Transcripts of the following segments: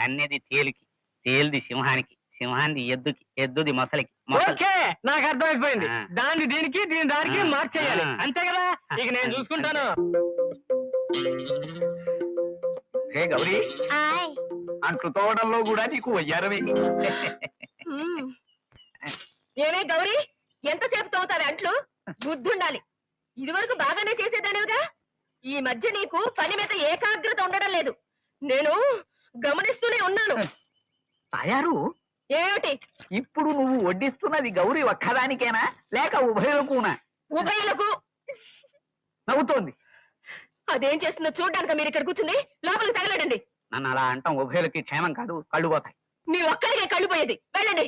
కన్నెది తేలికి, తేలిది సింహానికి, సింహాన్ని ఎద్దుకి, ఎద్దుది మొసలికి, ఓకే నాకు అర్థమైపోయింది. దాన్ని దీనికి దీని దానికి మార్చేయాలి, అంతే కదా? ఇక నేను చూసుకుంటాను. హే గౌరీ, అంట్లు తోవడంలో కూడా నీకు వయ్యారమే. ఏమే గౌరీ, ఎంతసేపు తోతావి అంట్లు? బుద్ధుండాలి. ఇదివరకు బాగానే చేసేదానివిగా. ఈ మధ్య నీకు పని మీద ఏకాగ్రత ఉండడం లేదు. నేను గమనిస్తూనే ఉన్నాను. తయారు ఏమిటి? ఇప్పుడు నువ్వు వడ్డిస్తున్నది గౌరీ ఒక్కదానికేనా లేక ఉభయులకునా? ఉభయులకు. నవ్వుతోంది. అదేం చేస్తుందో చూడ్డానికి మీరు ఇక్కడ కూర్చుంది. లోపలికి తగలడండి. నన్ను అలా అంటాం ఉభయులకి క్షేమం కాదు, కళ్ళు పోతాయి. మీ ఒక్కరికే కళ్ళు పోయేది. వెళ్ళండి.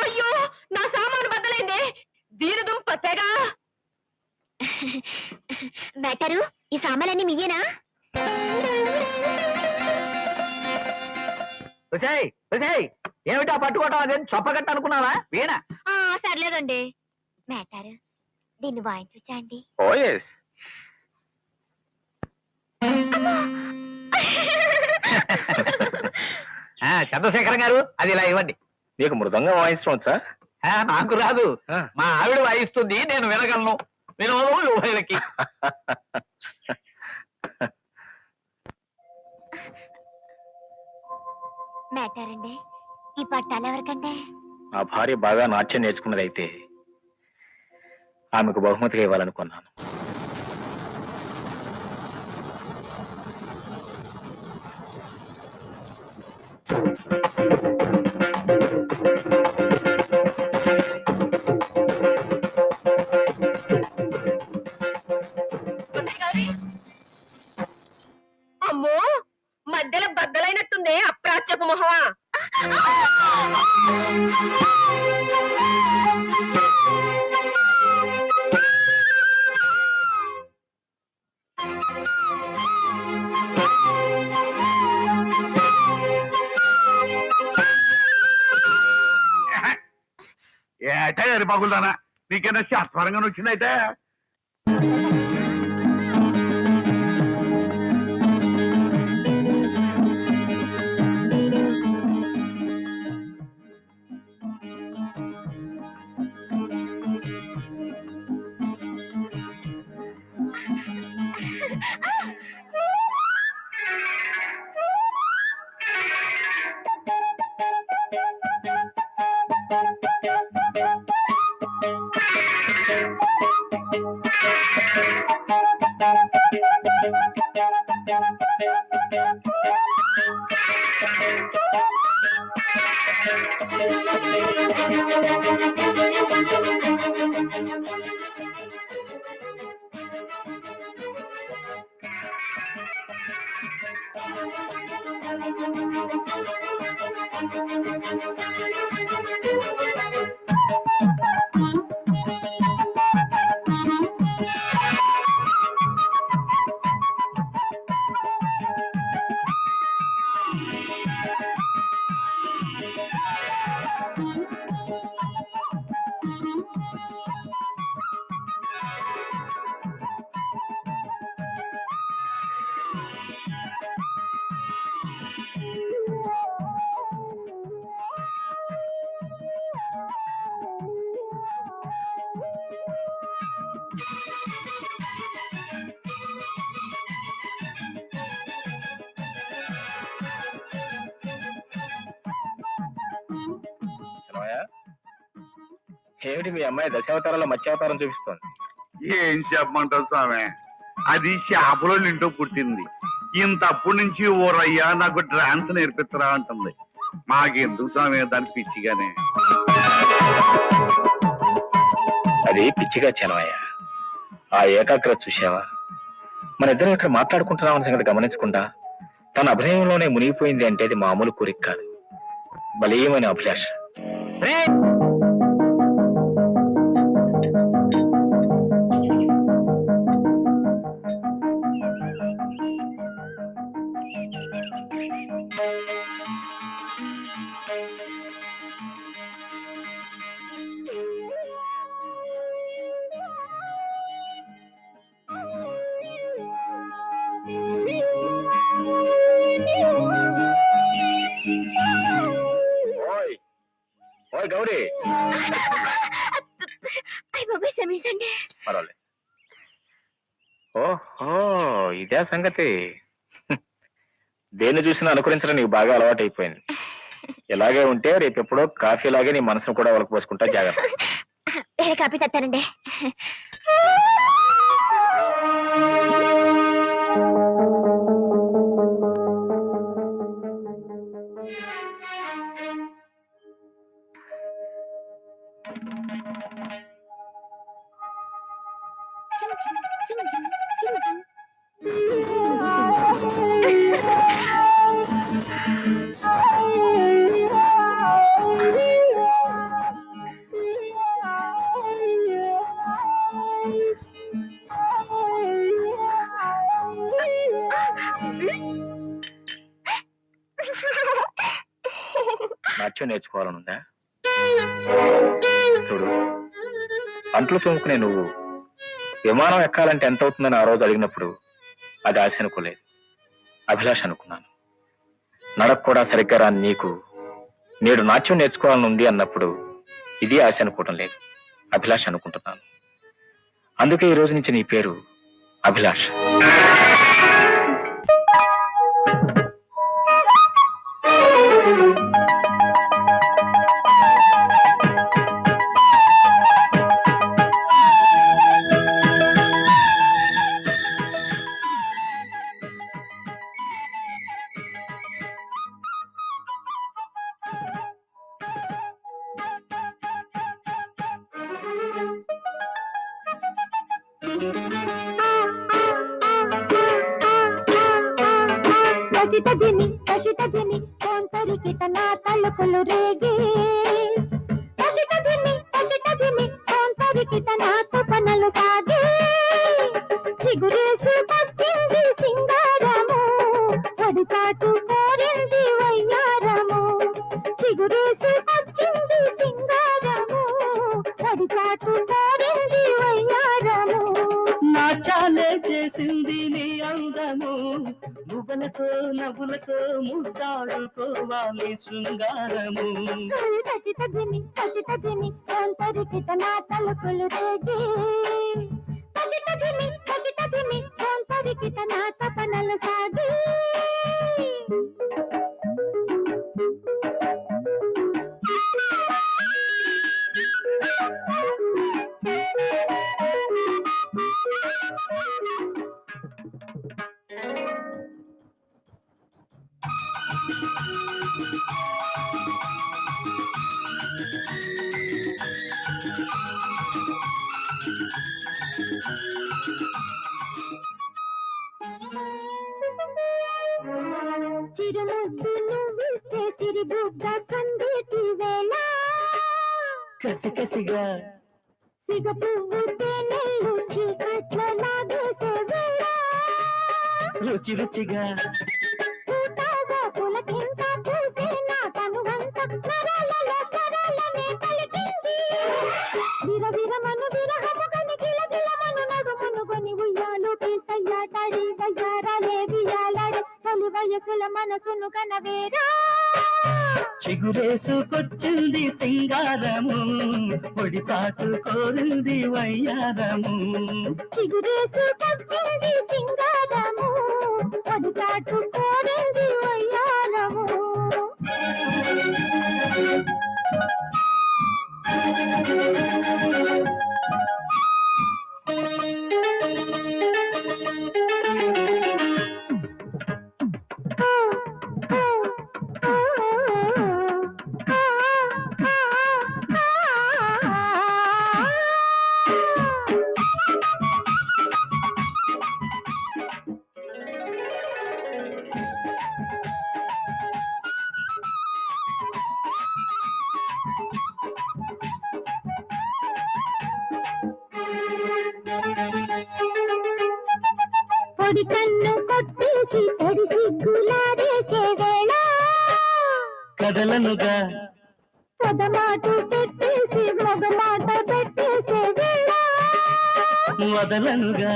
అయ్యో, నా సామాను బద్దలైంది. దీనిదుంప తెగ. బెటరు, ఈ సామాన్లన్నీ మీయేనా? ఏమిటా పట్టుకోవటం? అదేం చొప్పగట్ట అనుకున్నావా? వీణ సర్లేదండి. బెటరు, దీన్ని వాయించొచ్చా అండి? చంద్రశేఖరం గారు, అది ఇలా ఇవ్వండి. నీకు మృదంగా వాయించడం సార్? నాకు రాదు, మా ఆవిడ వాయిస్తుంది, నేను వినగలను. వినోదం ఉభయులకి. బెటర్ అండి. ఈ పట్టాలు ఎవరికంటే? నా భార్య బాగా నాట్యం నేర్చుకున్నదైతే ఆమెకు బహుమతిగా ఇవ్వాలనుకున్నాను. అమ్మో, మధ్యలో బద్దలైనట్టుంది. అప్రాచ్యపు మొహమా. ఏటా ఎరి పగులుదానా? నీకేనా శాస్త్రంగా వచ్చిందైతే? ఏమిటి మీ అమ్మాయి దశావతారంలో మత్స్యావతారం చూపిస్తోంది? ఏం చెప్పమంటావు స్వామి, అది చేపలో నింటూ పుట్టింది. ఇంతప్పటి నుంచి ఓరయ్యా నాకు డాన్స్ నేర్పిస్తారా అంటుంది. మాకెందుకు స్వామి దాని పిచ్చిగానే. అది పిచ్చిగా చనవయ్య. ఆ ఏకాగ్రత చూసావా? మన ఇద్దరం ఇక్కడ మాట్లాడుకుంటున్నామన్న సంగతి గమనించకుండా తన అభినయంలోనే మునిగిపోయింది అంటే అది మామూలు కోరిక కాదు, బలీయమైన అభిలాష. గౌరీ అయ్య బాబాయ్ క్షమించండి. పర్వాలేదు. ఓహో ఇదే సంగతి. దేన్ని చూసినా అనుకరించడం నీకు బాగా అలవాటు అయిపోయింది. ఇలాగే ఉంటే రేపెప్పుడో కాఫీ లాగే నీ మనసును కూడా ఒలకపోసుకుంటా జాగ్రత్త. వేరే కాపీ తెస్తానండి. నాట్యం నేర్చుకోవాలనుందా? చూడు, అంట్లు తోముకునే నువ్వు విమానం ఎక్కాలంటే ఎంత అవుతుందని ఆ రోజు అడిగినప్పుడు అది ఆశ అనుకోలేదు, అభిలాష అనుకున్నాను. నడక కూడా సరిగ్గా రాని నీకు నేడు నాట్యం నేర్చుకోవాలనుంది అన్నప్పుడు ఇది ఆశ అనుకోవటం లేదు, అభిలాష అనుకుంటున్నాను. అందుకే ఈ రోజు నుంచి నీ పేరు అభిలాష. తగిటదిని కోంతరికిట నా తలుకులు రేగి తగిటదిని కోంతరికిట నా తుపనలు సాగి చిగురేసి పచ్చింది సింగారము పడిపాటు కోరింది వయ్యారము చిగురేసి పచ్చింది సింగారము పడిపాటు కోరింది వయ్యారము నాచాలే చేసింది నీ అందము నువ్వులతో నవ్వులతో ముద్దాడుకోవాలి శృంగారము తగిటదిని కోంతరికిట నా తలుకులు రేగి తగిటదిని కోంతరికిట నా తపనలు సాగి చిరుముద్దు నువ్విస్తే సిరిబుగ్గ కందిటి వేళ కసికసిగా సిగ పువ్వు తేనెల్లు చీకట్లో లాగేసే వేళ రుచి రుచిగా చూతాగా పులకింత పూసే నా తనువంత నరాలలో స్వరాలనే పలికింది విరవిరమను విరహముగని గిలగిలమను నడుమును గొని ఉయ్యాలు పీసయ్యాటాడి వయ్యారాలే వియాలాడే తొలి వయసుల మనసును కనవేరా చిగురేసుకొచ్చింది సింగారము పొడి చాటు కోరింది వయ్యారము చిగురేసుకొచ్చింది సింగారము పడిచాటు కోరింది వయ్యారము పొడి కన్ను కొట్టేసి పొడి సిగ్గులారేసే వేళ కదలనుగా పొదమాటు పెట్టేసి మగమాట పెట్టేసే వేళ వదలనుగా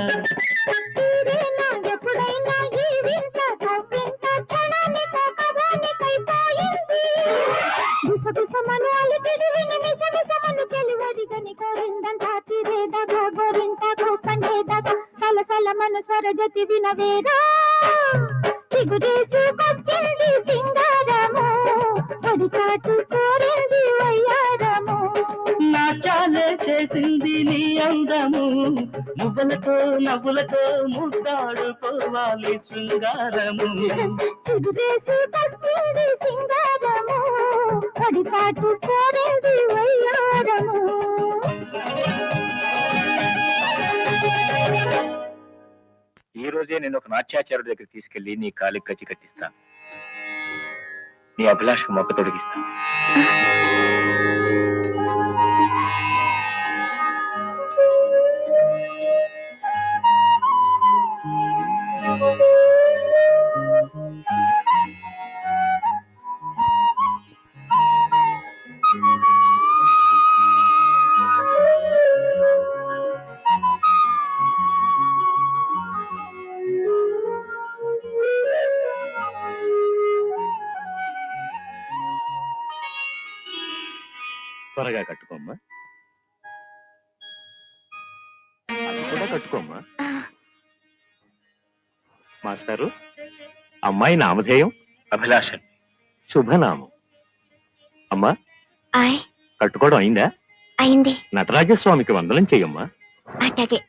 తీరేనా ఎప్పుడైనా ఈ వింత కవ్వింత క్షణానికో కవానికైపోయింది గుసగుసమను అలికిడి విన తెల్లేదాకా సలసల మన స్వరజతి వినవేరా చిగురేసుకొచ్చింది సింగారము పొడి చాటు కోరింది వయ్యారము నాట్యాలే చేసింది నీ అందము మువ్వలతో నవ్వులతో ముద్దాడుకోవాలి శృంగారము చిగురేసుకొచ్చింది సింగారము పొడి చాటు కోరింది వయ్యారము ఈ రోజే నేను ఒక నాట్యాచార్యుడి దగ్గర తీసుకెళ్లి నీ కాలికి కచ్చి కట్టిస్తాను. నీ అభిలాషకు మొక్క తొడిగిస్తాను. త్వరగా కట్టుకోమ్మా. అది కూడా కట్టుకోమ్మా. మాస్టారు, అమ్మాయి నామధేయం అభిలాషన్. శుభనామం. అమ్మా, ఆయ్ కట్టుకోవడం అయిందా? అయింది నటరాజస్వామికి వందనం చెయ్యమ్మా. అట్లాగే